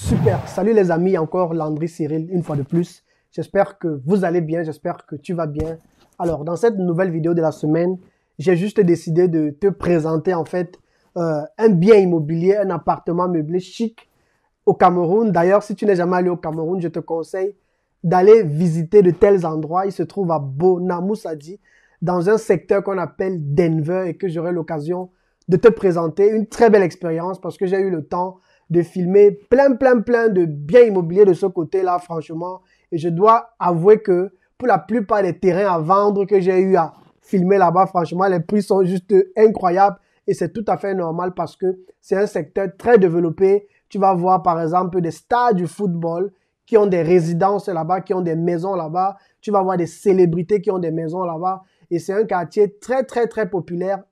Super, salut les amis, encore Landry Cyril une fois de plus. J'espère que vous allez bien, j'espère que tu vas bien. Alors, dans cette nouvelle vidéo de la semaine, j'ai juste décidé de te présenter en fait un bien immobilier, un appartement meublé chic au Cameroun. D'ailleurs, si tu n'es jamais allé au Cameroun, je te conseille d'aller visiter de tels endroits. Il se trouve à Bonamoussadi, dans un secteur qu'on appelle Denver et que j'aurai l'occasion de te présenter. Une très belle expérience parce que j'ai eu le temps de filmer plein de biens immobiliers de ce côté-là, franchement. Et je dois avouer que pour la plupart des terrains à vendre que j'ai eu à filmer là-bas, franchement, les prix sont juste incroyables. Et c'est tout à fait normal parce que c'est un secteur très développé. Tu vas voir, par exemple, des stars du football qui ont des résidences là-bas, qui ont des maisons là-bas. Tu vas voir des célébrités qui ont des maisons là-bas. Et c'est un quartier très populaire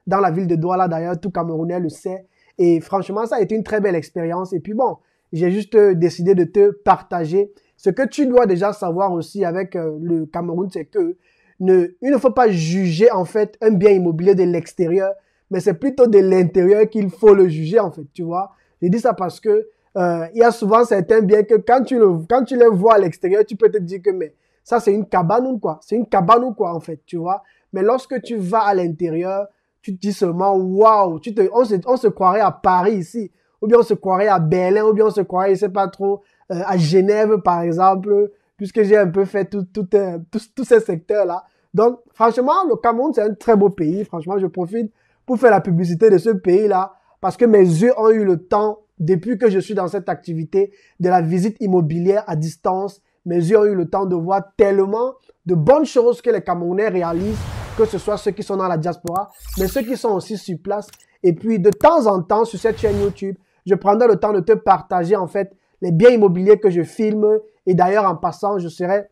dans la ville de Douala, d'ailleurs. Tout Camerounais le sait. Et franchement, ça a été une très belle expérience. Et puis bon, j'ai juste décidé de te partager. Ce que tu dois déjà savoir aussi avec le Cameroun, c'est que il ne faut pas juger en fait un bien immobilier de l'extérieur, mais c'est plutôt de l'intérieur qu'il faut le juger en fait, tu vois. Je dis ça parce que il y a souvent certains biens que quand tu les vois à l'extérieur, tu peux te dire que mais ça c'est une cabane ou quoi? C'est une cabane ou quoi en fait, tu vois. Mais lorsque tu vas à l'intérieur, tu te dis seulement, waouh, on se croirait à Paris ici, ou bien on se croirait à Berlin, ou bien on se croirait, je sais pas trop, à Genève, par exemple, puisque j'ai un peu fait tous ces secteurs-là. Donc, franchement, le Cameroun, c'est un très beau pays. Franchement, je profite pour faire la publicité de ce pays-là, parce que mes yeux ont eu le temps, depuis que je suis dans cette activité de la visite immobilière à distance, mes yeux ont eu le temps de voir tellement de bonnes choses que les Camerounais réalisent, que ce soit ceux qui sont dans la diaspora, mais ceux qui sont aussi sur place. Et puis, de temps en temps, sur cette chaîne YouTube, je prendrai le temps de te partager, en fait, les biens immobiliers que je filme. Et d'ailleurs, en passant, je serai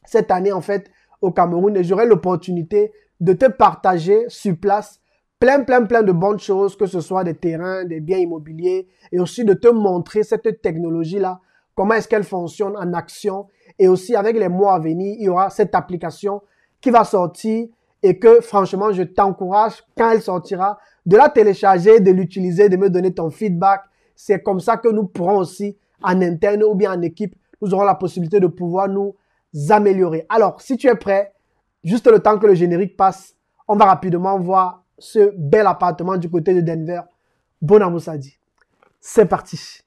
cette année, en fait, au Cameroun et j'aurai l'opportunité de te partager sur place plein de bonnes choses, que ce soit des terrains, des biens immobiliers et aussi de te montrer cette technologie-là, comment est-ce qu'elle fonctionne en action. Et aussi, avec les mois à venir, il y aura cette application qui va sortir et que franchement, je t'encourage quand elle sortira de la télécharger, de l'utiliser, de me donner ton feedback. C'est comme ça que nous pourrons aussi, en interne ou bien en équipe, nous aurons la possibilité de pouvoir nous améliorer. Alors, si tu es prêt, juste le temps que le générique passe, on va rapidement voir ce bel appartement du côté de Denver, Bonamoussadi. C'est parti.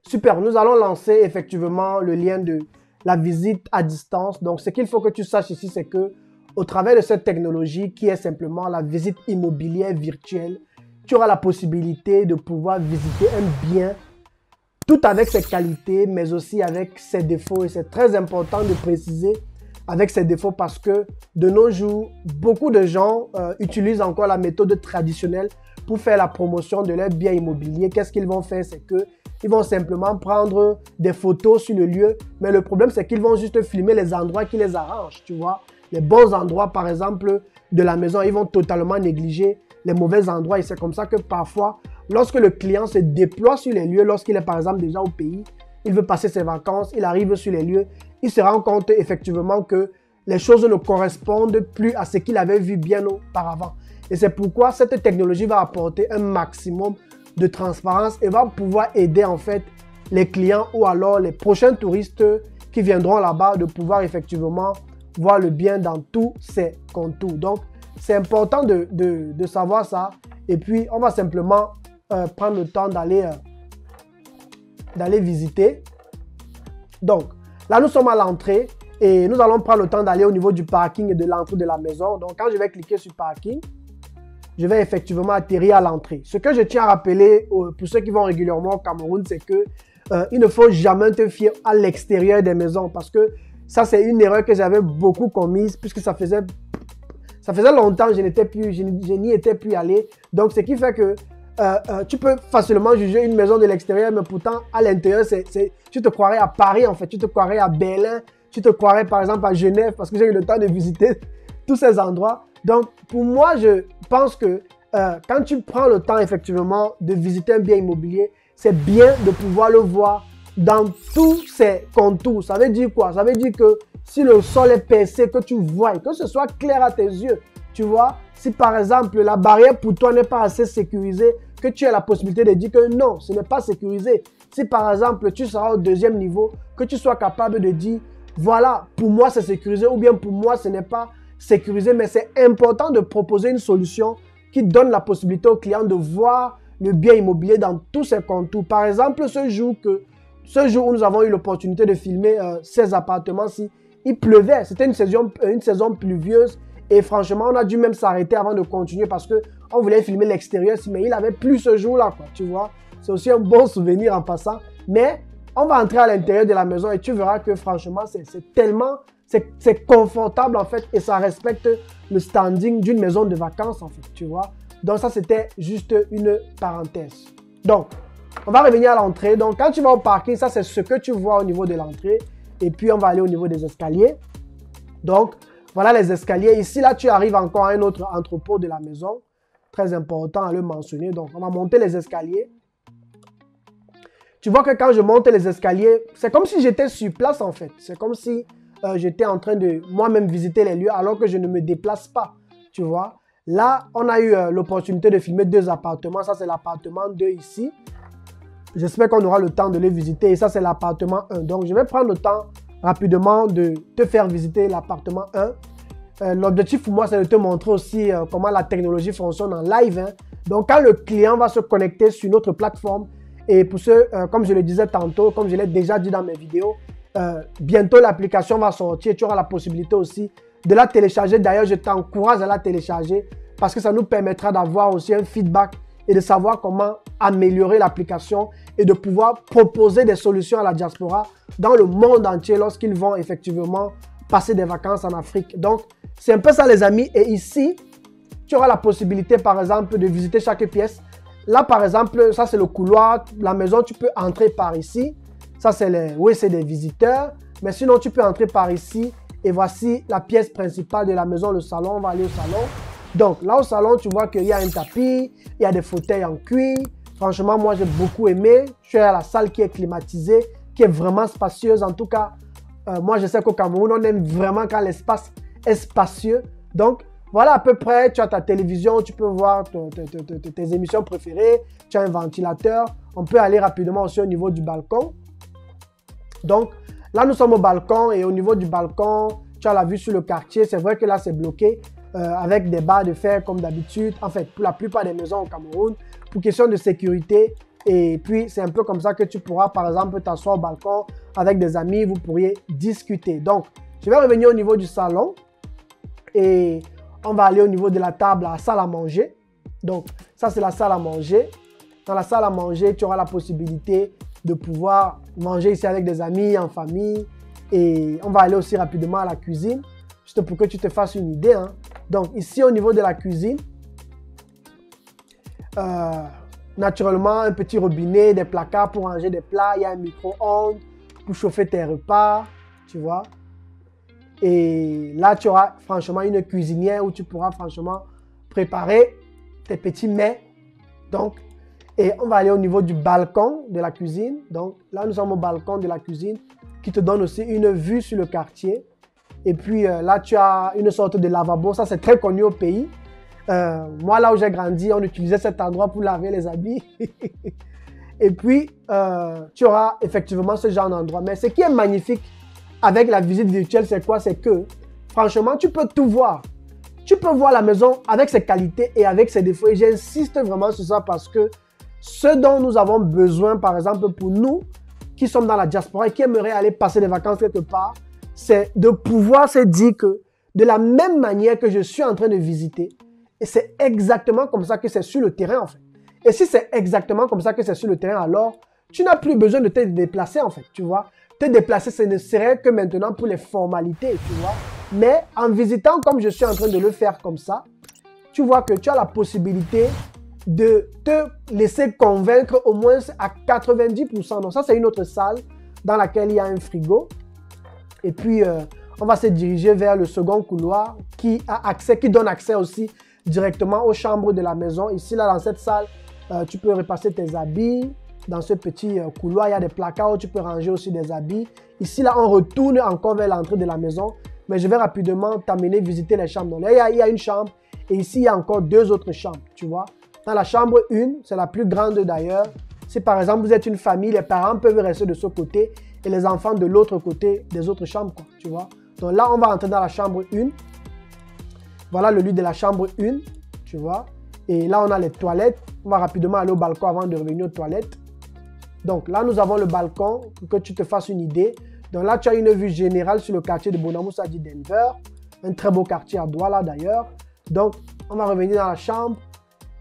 Super, nous allons lancer effectivement le lien de la visite à distance. Donc, ce qu'il faut que tu saches ici, c'est que au travers de cette technologie qui est simplement la visite immobilière virtuelle, tu auras la possibilité de pouvoir visiter un bien tout avec ses qualités, mais aussi avec ses défauts. Et c'est très important de préciser avec ses défauts parce que de nos jours, beaucoup de gens utilisent encore la méthode traditionnelle pour faire la promotion de leur bien immobilier. Qu'est-ce qu'ils vont faire? C'est que ils vont simplement prendre des photos sur le lieu, mais le problème, c'est qu'ils vont juste filmer les endroits qui les arrangent, tu vois. Les bons endroits, par exemple, de la maison, ils vont totalement négliger les mauvais endroits. Et c'est comme ça que parfois, lorsque le client se déploie sur les lieux, lorsqu'il est par exemple déjà au pays, il veut passer ses vacances, il arrive sur les lieux, il se rend compte effectivement que les choses ne correspondent plus à ce qu'il avait vu bien auparavant. Et c'est pourquoi cette technologie va apporter un maximum de transparence et va pouvoir aider en fait les clients ou alors les prochains touristes qui viendront là-bas de pouvoir effectivement voir le bien dans tous ses contours. Donc, c'est important de savoir ça. Et puis, on va simplement prendre le temps d'aller visiter. Donc, là, nous sommes à l'entrée et nous allons prendre le temps d'aller au niveau du parking et de l'entrée de la maison. Donc, quand je vais cliquer sur parking, je vais effectivement atterrir à l'entrée. Ce que je tiens à rappeler pour ceux qui vont régulièrement au Cameroun, c'est que il ne faut jamais te fier à l'extérieur des maisons parce que ça, c'est une erreur que j'avais beaucoup commise puisque ça faisait longtemps que je n'y étais plus allé. Donc, ce qui fait que tu peux facilement juger une maison de l'extérieur, mais pourtant, à l'intérieur, tu te croirais à Paris, en fait. Tu te croirais à Berlin, tu te croirais, par exemple, à Genève parce que j'ai eu le temps de visiter tous ces endroits. Donc, pour moi, je pense que quand tu prends le temps effectivement de visiter un bien immobilier, c'est bien de pouvoir le voir dans tous ses contours. Ça veut dire quoi? Ça veut dire que si le sol est percé, que tu vois, que ce soit clair à tes yeux, tu vois. Si par exemple la barrière pour toi n'est pas assez sécurisée, que tu as la possibilité de dire que non, ce n'est pas sécurisé. Si par exemple tu seras au deuxième niveau, que tu sois capable de dire voilà, pour moi c'est sécurisé ou bien pour moi ce n'est pas sécurisé, mais c'est important de proposer une solution qui donne la possibilité au client de voir le bien immobilier dans tous ses contours. Par exemple, ce jour où nous avons eu l'opportunité de filmer ces appartements-ci, il pleuvait. C'était une saison pluvieuse et franchement, on a dû même s'arrêter avant de continuer parce qu'on voulait filmer l'extérieur, mais il avait plu ce jour-là, tu vois. C'est aussi un bon souvenir en passant. Mais on va entrer à l'intérieur de la maison et tu verras que franchement, c'est confortable en fait et ça respecte le standing d'une maison de vacances en fait, tu vois. Donc ça, c'était juste une parenthèse. Donc, on va revenir à l'entrée. Donc, quand tu vas au parking, ça, c'est ce que tu vois au niveau de l'entrée. Et puis, on va aller au niveau des escaliers. Donc, voilà les escaliers. Ici, là, tu arrives encore à un autre entrepôt de la maison. Très important à le mentionner. Donc, on va monter les escaliers. Tu vois que quand je monte les escaliers, c'est comme si j'étais sur place, en fait. C'est comme si j'étais en train de moi-même visiter les lieux alors que je ne me déplace pas, tu vois. Là, on a eu l'opportunité de filmer 2 appartements. Ça, c'est l'appartement 2 ici. J'espère qu'on aura le temps de les visiter. Et ça, c'est l'appartement 1. Donc, je vais prendre le temps rapidement de te faire visiter l'appartement 1. L'objectif pour moi, c'est de te montrer aussi comment la technologie fonctionne en live. Hein. Donc, quand le client va se connecter sur notre plateforme, et pour ceux, comme je le disais tantôt, comme je l'ai déjà dit dans mes vidéos, bientôt l'application va sortir. Tu auras la possibilité aussi de la télécharger. D'ailleurs, je t'encourage à la télécharger parce que ça nous permettra d'avoir aussi un feedback et de savoir comment améliorer l'application et de pouvoir proposer des solutions à la diaspora dans le monde entier lorsqu'ils vont effectivement passer des vacances en Afrique. Donc, c'est un peu ça les amis. Et ici, tu auras la possibilité par exemple de visiter chaque pièce. Là, par exemple, ça c'est le couloir. La maison, tu peux entrer par ici. Ça, c'est des visiteurs. Mais sinon, tu peux entrer par ici. Et voici la pièce principale de la maison, le salon. On va aller au salon. Donc, là au salon, tu vois qu'il y a un tapis, il y a des fauteuils en cuir. Franchement, moi, j'ai beaucoup aimé. Je suis à la salle qui est climatisée, qui est vraiment spacieuse. En tout cas, moi, je sais qu'au Cameroun, on aime vraiment quand l'espace est spacieux. Donc, voilà à peu près, tu as ta télévision, tu peux voir tes émissions préférées. Tu as un ventilateur. On peut aller rapidement aussi au niveau du balcon. Donc, là, nous sommes au balcon et au niveau du balcon, tu as la vue sur le quartier. C'est vrai que là, c'est bloqué avec des barres de fer comme d'habitude. En fait, pour la plupart des maisons au Cameroun, pour question de sécurité. Et puis, c'est un peu comme ça que tu pourras, par exemple, t'asseoir au balcon avec des amis. Vous pourriez discuter. Donc, je vais revenir au niveau du salon et on va aller au niveau de la table à la salle à manger. Donc, ça, c'est la salle à manger. Dans la salle à manger, tu auras la possibilité de pouvoir manger ici avec des amis, en famille. Et on va aller aussi rapidement à la cuisine, juste pour que tu te fasses une idée. Hein. Donc, ici, au niveau de la cuisine, naturellement, un petit robinet, des placards pour ranger des plats. Il y a un micro-ondes pour chauffer tes repas, tu vois. Et là, tu auras franchement une cuisinière où tu pourras franchement préparer tes petits mets. Donc, et on va aller au niveau du balcon de la cuisine. Donc là, nous sommes au balcon de la cuisine qui te donne aussi une vue sur le quartier. Et puis là, tu as une sorte de lavabo. Ça, c'est très connu au pays. Moi, là où j'ai grandi, on utilisait cet endroit pour laver les habits. Et puis, tu auras effectivement ce genre d'endroit. Mais ce qui est magnifique avec la visite virtuelle, c'est quoi? C'est que, franchement, tu peux tout voir. Tu peux voir la maison avec ses qualités et avec ses défauts. Et j'insiste vraiment sur ça parce que ce dont nous avons besoin, par exemple, pour nous qui sommes dans la diaspora et qui aimeraient aller passer des vacances quelque part, c'est de pouvoir se dire que de la même manière que je suis en train de visiter, et c'est exactement comme ça que c'est sur le terrain en fait. Et si c'est exactement comme ça que c'est sur le terrain, alors tu n'as plus besoin de te déplacer en fait, tu vois. Te déplacer, ce ne serait que maintenant pour les formalités, tu vois. Mais en visitant comme je suis en train de le faire comme ça, tu vois que tu as la possibilité de te laisser convaincre au moins à 90%. Donc ça, c'est une autre salle dans laquelle il y a un frigo. Et puis, on va se diriger vers le second couloir qui donne accès aussi directement aux chambres de la maison. Ici, là, dans cette salle, tu peux repasser tes habits. Dans ce petit couloir, il y a des placards où tu peux ranger aussi des habits. Ici, là, on retourne encore vers l'entrée de la maison. Mais je vais rapidement t'amener visiter les chambres. Donc là, il y a une chambre. Et ici, il y a encore 2 autres chambres, tu vois. Dans la chambre 1, c'est la plus grande d'ailleurs. Si par exemple, vous êtes une famille, les parents peuvent rester de ce côté et les enfants de l'autre côté des autres chambres, quoi, tu vois. Donc là, on va entrer dans la chambre 1. Voilà le lit de la chambre 1, tu vois. Et là, on a les toilettes. On va rapidement aller au balcon avant de revenir aux toilettes. Donc là, nous avons le balcon pour que tu te fasses une idée. Donc là, tu as une vue générale sur le quartier de Bonamoussa du Denver. Un très beau quartier à Douala d'ailleurs. Donc, on va revenir dans la chambre.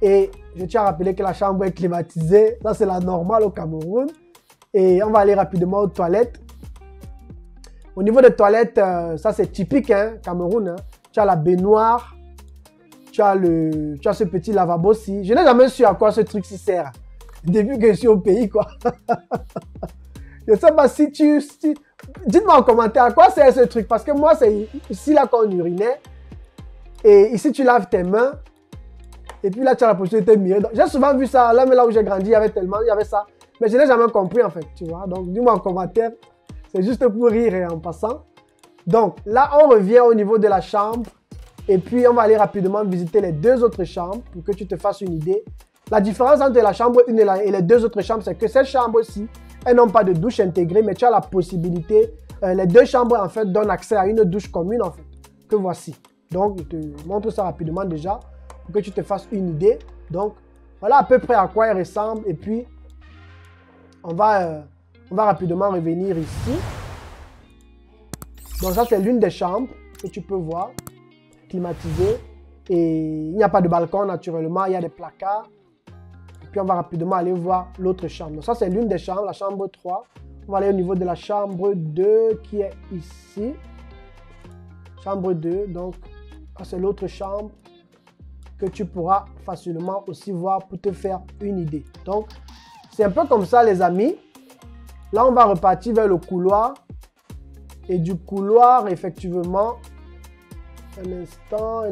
Et je tiens à rappeler que la chambre est climatisée. Ça, c'est la normale au Cameroun. Et on va aller rapidement aux toilettes. Au niveau des toilettes, ça c'est typique, hein, Cameroun. Hein. Tu as la baignoire. Tu as ce petit lavabo-ci. Je n'ai jamais su à quoi ce truc-ci sert. Depuis que je suis au pays, quoi. Je ne sais pas si dites-moi en commentaire à quoi sert ce truc. Parce que moi, c'est ici là qu'on urinait. Et ici, tu laves tes mains. Et puis là, tu as la possibilité de mirer. J'ai souvent vu ça. Là, mais là où j'ai grandi, il y avait ça. Mais je n'ai jamais compris, en fait, tu vois. Donc, dis-moi en commentaire. C'est juste pour rire et en passant. Donc, là, on revient au niveau de la chambre. Et puis, on va aller rapidement visiter les 2 autres chambres pour que tu te fasses une idée. La différence entre la chambre 1 et les 2 autres chambres, c'est que ces chambres-ci, elles n'ont pas de douche intégrée, mais tu as la possibilité. Les 2 chambres, en fait, donnent accès à une douche commune, en fait, que voici. Donc, je te montre ça rapidement déjà pour que tu te fasses une idée. Donc, voilà à peu près à quoi elle ressemble. Et puis, on va rapidement revenir ici. Donc, ça, c'est l'une des chambres que tu peux voir, climatisée. Et il n'y a pas de balcon, naturellement. Il y a des placards. Et puis, on va rapidement aller voir l'autre chambre. Donc, ça, c'est l'une des chambres, la chambre 3. On va aller au niveau de la chambre 2 qui est ici. Chambre 2, donc, c'est l'autre chambre que tu pourras facilement aussi voir pour te faire une idée. Donc, c'est un peu comme ça, les amis. Là, on va repartir vers le couloir. Et du couloir, effectivement, un instant,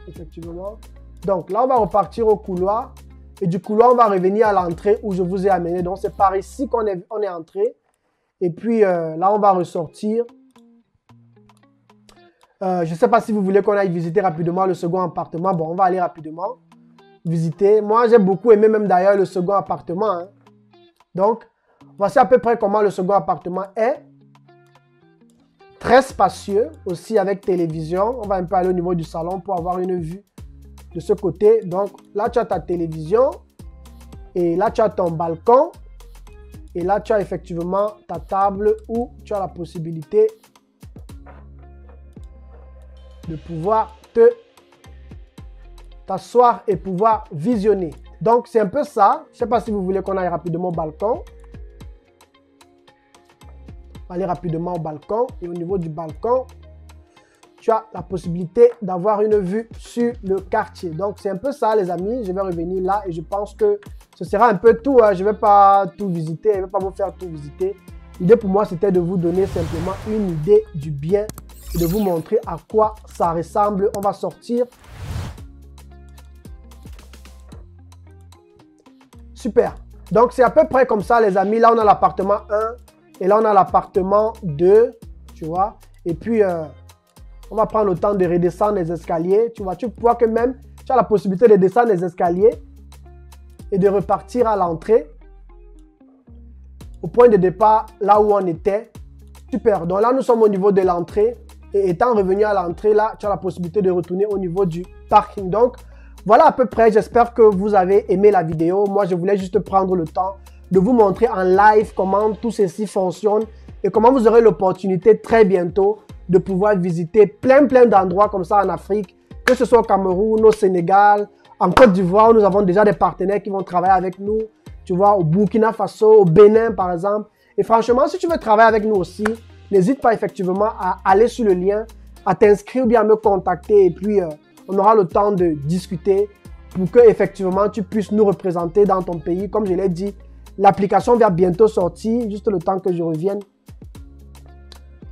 effectivement. Donc, là, on va repartir au couloir. Et du couloir, on va revenir à l'entrée où je vous ai amené. Donc, c'est par ici qu'on est entré. Et puis, là, on va ressortir. Je ne sais pas si vous voulez qu'on aille visiter rapidement le second appartement. Bon, on va aller rapidement visiter. Moi, j'ai beaucoup aimé même d'ailleurs le second appartement. Hein. Donc, voici à peu près comment le second appartement est. Très spacieux, aussi avec télévision. On va un peu aller au niveau du salon pour avoir une vue de ce côté. Donc, là, tu as ta télévision. Et là, tu as ton balcon. Et là, tu as effectivement ta table où tu as la possibilité de pouvoir t'asseoir et pouvoir visionner. Donc, c'est un peu ça. Je ne sais pas si vous voulez qu'on aille rapidement au balcon. Aller rapidement au balcon. Et au niveau du balcon, tu as la possibilité d'avoir une vue sur le quartier. Donc, c'est un peu ça, les amis. Je vais revenir là et je pense que ce sera un peu tout. Hein. Je ne vais pas tout visiter. Je ne vais pas vous faire tout visiter. L'idée pour moi, c'était de vous donner simplement une idée du bien et de vous montrer à quoi ça ressemble. On va sortir. Super. Donc, c'est à peu près comme ça, les amis. Là, on a l'appartement 1 et là, on a l'appartement 2, tu vois. Et puis, on va prendre le temps de redescendre les escaliers. Tu vois, tu vois que même, tu as la possibilité de descendre les escaliers et de repartir à l'entrée. Au point de départ, là où on était. Super. Donc là, nous sommes au niveau de l'entrée. Et étant revenu à l'entrée, là, tu as la possibilité de retourner au niveau du parking. Donc, voilà à peu près. J'espère que vous avez aimé la vidéo. Moi, je voulais juste prendre le temps de vous montrer en live comment tout ceci fonctionne et comment vous aurez l'opportunité très bientôt de pouvoir visiter plein d'endroits comme ça en Afrique, que ce soit au Cameroun, au Sénégal, en Côte d'Ivoire. Nous avons déjà des partenaires qui vont travailler avec nous, tu vois, au Burkina Faso, au Bénin par exemple. Et franchement, si tu veux travailler avec nous aussi, n'hésite pas effectivement à aller sur le lien, à t'inscrire ou bien à me contacter et puis on aura le temps de discuter pour que effectivement tu puisses nous représenter dans ton pays. Comme je l'ai dit, l'application va bientôt sortir, juste le temps que je revienne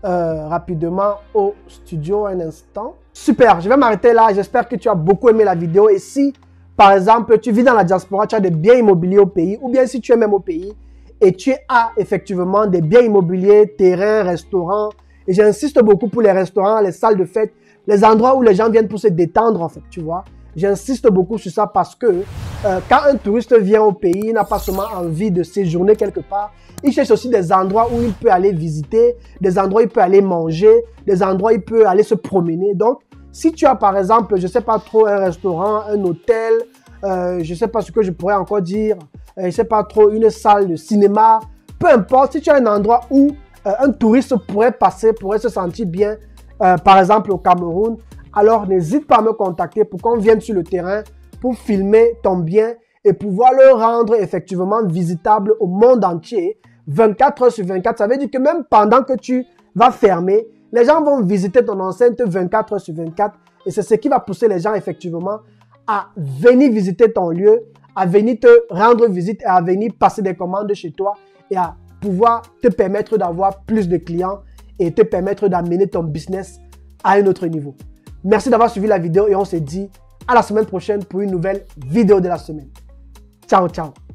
rapidement au studio un instant. Super, je vais m'arrêter là. J'espère que tu as beaucoup aimé la vidéo. Et si, par exemple, tu vis dans la diaspora, tu as des biens immobiliers au pays, ou bien si tu es même au pays et tu as effectivement des biens immobiliers, terrains, restaurants, et j'insiste beaucoup pour les restaurants, les salles de fête, les endroits où les gens viennent pour se détendre en fait, tu vois. J'insiste beaucoup sur ça parce que quand un touriste vient au pays, il n'a pas seulement envie de séjourner quelque part, il cherche aussi des endroits où il peut aller visiter, des endroits où il peut aller manger, des endroits où il peut aller se promener. Donc, si tu as par exemple, je ne sais pas trop, un restaurant, un hôtel, je ne sais pas ce que je pourrais encore dire, je ne sais pas trop, une salle de cinéma, peu importe, si tu as un endroit où un touriste pourrait passer, pourrait se sentir bien, par exemple au Cameroun, alors n'hésite pas à me contacter pour qu'on vienne sur le terrain pour filmer ton bien et pouvoir le rendre effectivement visitable au monde entier, 24 heures sur 24. Ça veut dire que même pendant que tu vas fermer, les gens vont visiter ton enceinte 24 heures sur 24 et c'est ce qui va pousser les gens effectivement à venir visiter ton lieu, à venir te rendre visite et à venir passer des commandes chez toi et à pouvoir te permettre d'avoir plus de clients et te permettre d'amener ton business à un autre niveau. Merci d'avoir suivi la vidéo et on se dit à la semaine prochaine pour une nouvelle vidéo de la semaine. Ciao, ciao.